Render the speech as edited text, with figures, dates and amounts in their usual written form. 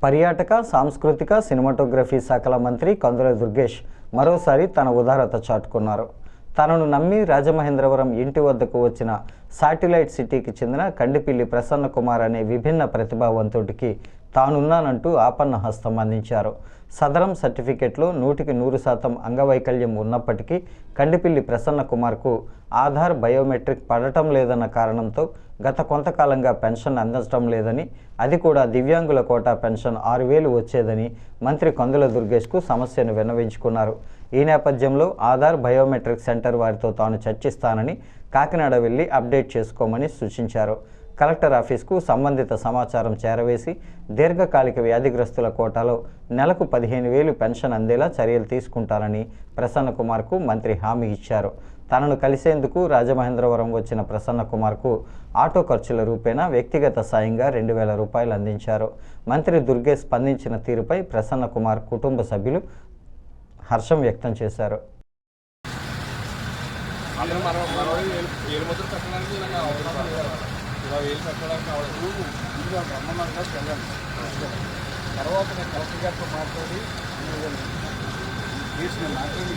పర్యాటక, సాంస్కృతిక, సినిమాటోగ్రఫీ శాఖల మంత్రి కందుల దుర్గేష్ మరోసారి తన ఉదారత చాటుకున్నారు. తనను నమ్మి రాజమహేంద్రవరం ఇంటి వద్దకు వచ్చిన శాటిలైట్ సిటీకి చెందిన కండిపిల్లి ప్రసన్న కుమార్ అనే విభిన్న ప్రతిభావంతుడికి తానున్నానంటూ ఆపన్న హస్తం అందించారు. సదరం సర్టిఫికెట్లో 100% అంగవైకల్యం ఉన్నప్పటికీ కండిపిల్లి ప్రసన్న కుమార్కు ఆధార్ బయోమెట్రిక్ పడటం లేదన్న కారణంతో గత కొంతకాలంగా పెన్షన్ అందడం లేదని, అది కూడా దివ్యాంగుల కోటా పెన్షన్ 6,000 వచ్చేదని మంత్రి కందుల దుర్గేష్కు సమస్యను విన్నవించుకున్నారు. ఈ నేపథ్యంలో ఆధార్ బయోమెట్రిక్ సెంటర్ వారితో తాను చర్చిస్తానని కాకినాడ వెళ్లి అప్డేట్ చేసుకోమని సూచించారు. కలెక్టర్ ఆఫీస్కు సంబంధిత సమాచారం చేరవేసి దీర్ఘకాలిక వ్యాధిగ్రస్తుల కోటాలో నెలకు 15,000 పెన్షన్ అందేలా చర్యలు తీసుకుంటానని ప్రసన్న కుమార్కు మంత్రి హామీ ఇచ్చారు. తనను కలిసేందుకు రాజమహేంద్రవరం వచ్చిన ప్రసన్న కుమార్కు ఆటో ఖర్చుల రూపేణా వ్యక్తిగత సాయంగా 2,000 రూపాయలు అందించారు. మంత్రి దుర్గేష్ స్పందించిన తీరుపై ప్రసన్న కుమార్ కుటుంబ సభ్యులు హర్షం వ్యక్తం చేశారు. తర్వాత నేను కలెక్టర్ గారితో మాట్లాడి నాకేమి